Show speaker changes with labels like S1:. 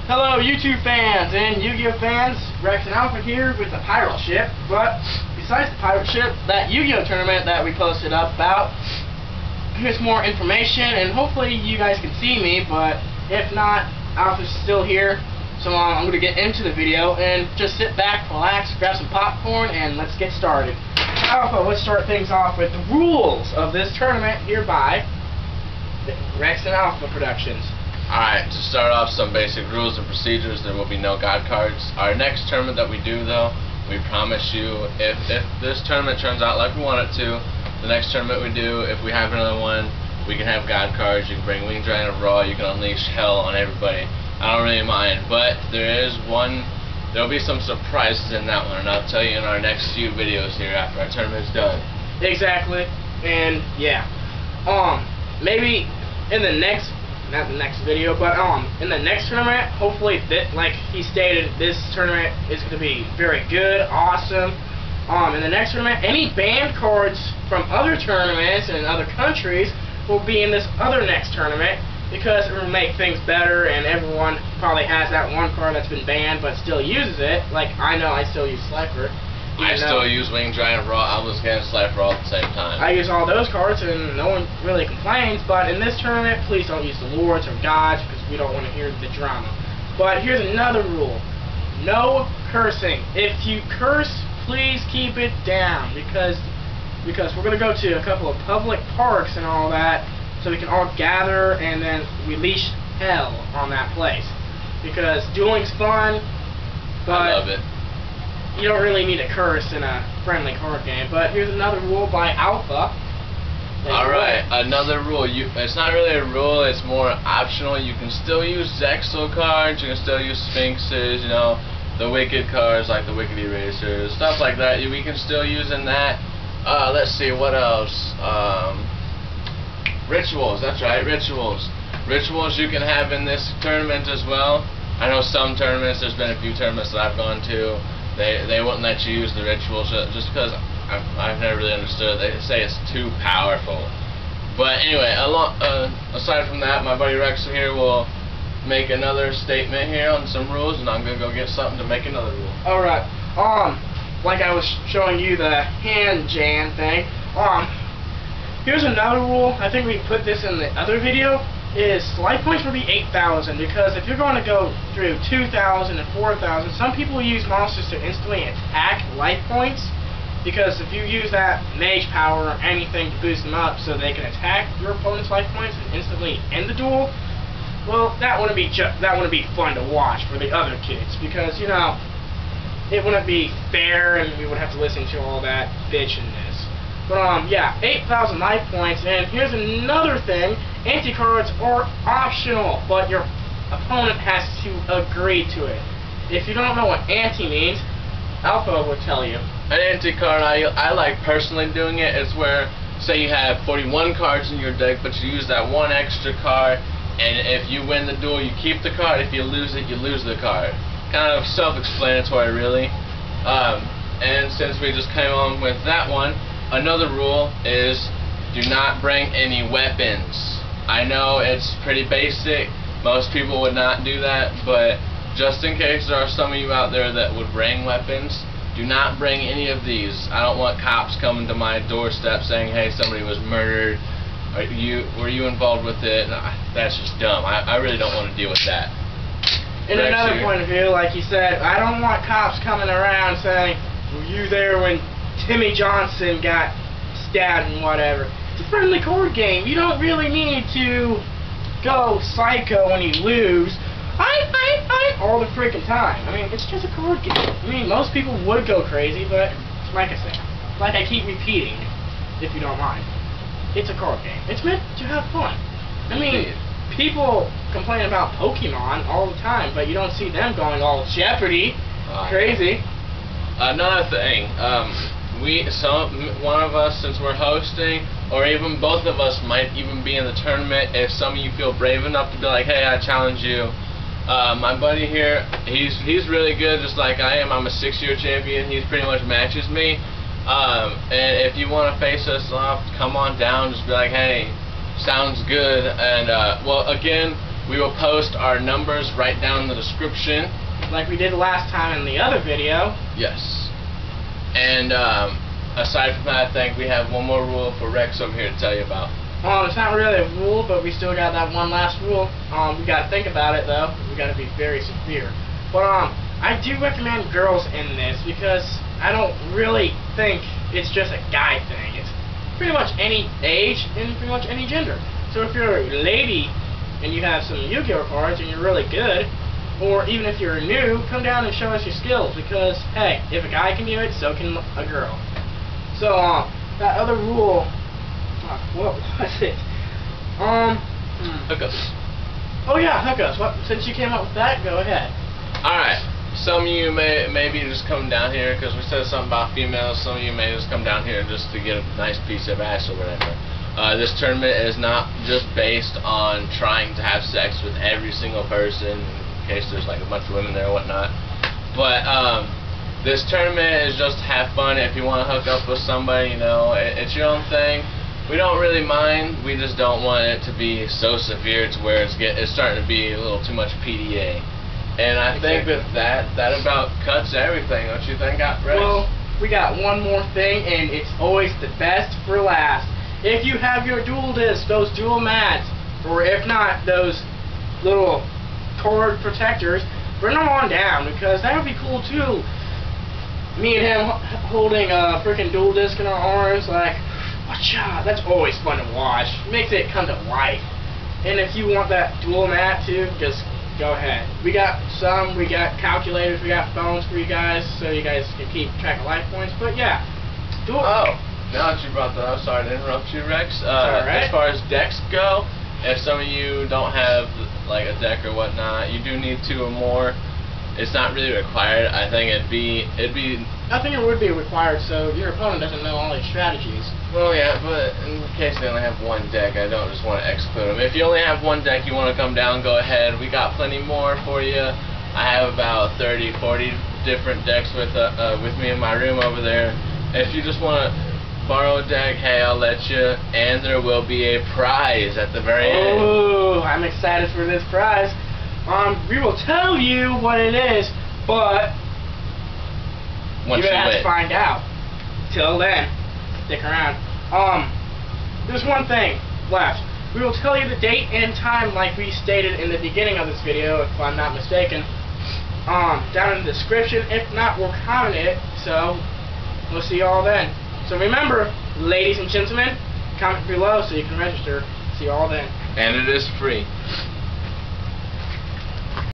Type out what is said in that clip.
S1: Hello YouTube fans and Yu-Gi-Oh fans, Rex and Alpha here with the pirate ship. But besides the pirate ship, that Yu-Gi-Oh tournament that we posted up about, here's more information, and hopefully you guys can see me, but if not, Alpha's still here. So I'm going to get into the video and just sit back, relax, grab some popcorn, and let's get started. Alpha, let's start things off with the rules of this tournament hereby Rex and Alpha Productions.
S2: Alright, to start off, some basic rules and procedures. There will be no god cards. Our next tournament that we do, though, we promise you, if this tournament turns out like we want it to, the next tournament we do, if we have another one, we can have god cards. You can bring Wing Giant of Raw, you can unleash hell on everybody. I don't really mind, but there will be some surprises in that one, and I'll tell you in our next few videos here after our tournament's done.
S1: Exactly, and yeah, maybe in the next, not the next video, but in the next tournament, hopefully, like he stated, this tournament is going to be very good, awesome. In the next tournament, any banned cards from other tournaments and other countries will be in this other next tournament, because it will make things better, and everyone probably has that one card that's been banned but still uses it. Like, I know I still use Slifer.
S2: I still use Wing Giant of Raw, Almost and Slifer all at the same time.
S1: I use all those cards and no one really complains, but in this tournament, please don't use the Lords or Gods because we don't want to hear the drama. But here's another rule. No cursing. If you curse, please keep it down because we're going to go to a couple of public parks and all that, so we can all gather and then release hell on that place. Because dueling's fun, but
S2: I love it.
S1: You don't really need a curse in a friendly card game. But here's another rule by Alpha.
S2: Alright, another rule. It's not really a rule, it's more optional. You can still use Zexal cards, you can still use Sphinxes, you know, the Wicked cards like the Wicked Erasers, stuff like that. We can still use in that. Let's see, what else? Rituals, that's right, rituals. Rituals you can have in this tournament as well. I know some tournaments, there's been a few tournaments that I've gone to, they wouldn't let you use the rituals just because I've never really understood. They say it's too powerful. But anyway, aside from that, my buddy Rex here will make another statement here on some rules, and I'm going to go get something to make another rule.
S1: Alright, like I was showing you the hand Jan thing, here's another rule. I think we put this in the other video, is life points will be 8,000, because if you're going to go through 2,000 and 4,000, some people use monsters to instantly attack life points, because if you use that mage power or anything to boost them up so they can attack your opponent's life points and instantly end the duel, well, that wouldn't be fun to watch for the other kids, because, you know, it wouldn't be fair and we would have to listen to all that bitchiness. But yeah, 8,000 life points, and here's another thing, anti-cards are optional, but your opponent has to agree to it. If you don't know what anti means, Alpha will tell you.
S2: An anti-card I like personally doing it is where, say you have 41 cards in your deck, but you use that one extra card, and if you win the duel, you keep the card, if you lose it, you lose the card. Kind of self-explanatory, really. And since we just came on with that one, another rule is do not bring any weapons. I know it's pretty basic, most people would not do that, but just in case there are some of you out there that would bring weapons, do not bring any of these. I don't want cops coming to my doorstep saying, hey, somebody was murdered, were you involved with it? No, that's just dumb. I really don't want to deal with that.
S1: In another point of view, like you said, I don't want cops coming around saying, were you there when Timmy Johnson got stabbed and whatever. It's a friendly card game. You don't really need to go psycho when you lose. I all the freaking time. I mean, it's just a card game. I mean, most people would go crazy, but like I said, like I keep repeating, if you don't mind, it's a card game. It's meant to have fun. I mean, people complain about Pokemon all the time, but you don't see them going all Jeopardy crazy.
S2: Another thing, one of us, since we're hosting, or even both of us might even be in the tournament, if some of you feel brave enough to be like, hey, I challenge you. My buddy here, he's really good, just like I am. I'm a 6-year champion. He's pretty much matches me. And if you want to face us off, come on down. Just be like, hey, sounds good. And well, again, We will post our numbers right down in the description.
S1: Like we did last time in the other video.
S2: Yes. And aside from that, I think we have one more rule for Rex over here to tell you about.
S1: It's not really a rule, but we still got that one last rule. We gotta think about it though. We gotta be very severe. But I do recommend girls in this because I don't really think it's just a guy thing. It's pretty much any age and pretty much any gender. So if you're a lady and you have some Yu-Gi-Oh cards and you're really good, or even if you're new, come down and show us your skills because, hey, if a guy can do it, so can a girl. So, that other rule, what was it?
S2: Hookups.
S1: Oh yeah, hookups. Since you came up with that, go ahead.
S2: Alright, some of you may be just coming down here because we said something about females. Some of you may just come down here just to get a nice piece of ass or whatever. This tournament is not just based on trying to have sex with every single person, in case there's like a bunch of women there or whatnot. But this tournament is just to have fun. If you want to hook up with somebody, you know, it's your own thing. We don't really mind. We just don't want it to be so severe to where it's starting to be a little too much PDA. And I think with that about cuts everything. Don't you think, Rex?
S1: Well, we got one more thing, and it's always the best for last. If you have your dual discs, those dual mats, or if not, those little cord protectors, bring them on down because that would be cool too. Me and him holding a freaking dual disc in our arms, like, whatcha? That's always fun to watch. Makes it come to life. And if you want that dual mat too, just go ahead. We got calculators, we got phones for you guys, so you guys can keep track of life points. But yeah, dual.
S2: Oh, now that you brought that up, sorry to interrupt you, Rex.
S1: Right.
S2: As far as decks go, if some of you don't have like a deck or whatnot, you do need 2 or more. It's not really required. I think it'd be.
S1: I think it would be required, so your opponent doesn't know all these strategies.
S2: Well, yeah, but in case they only have one deck, I don't just want to exclude them. If you only have one deck, you want to come down, go ahead. We got plenty more for you. I have about 30, 40 different decks with me in my room over there. If you just want to borrow a deck, hey, I'll let you. And there will be a prize at the very end.
S1: Oh, I'm excited for this prize. We will tell you what it is, but
S2: once
S1: you have
S2: win.
S1: to find out. Till then, stick around. There's one thing left. We will tell you the date and time like we stated in the beginning of this video, if I'm not mistaken. Down in the description. If not, we'll comment it. So we'll see you all then. So remember, ladies and gentlemen, comment below so you can register. See you all then.
S2: And it is free.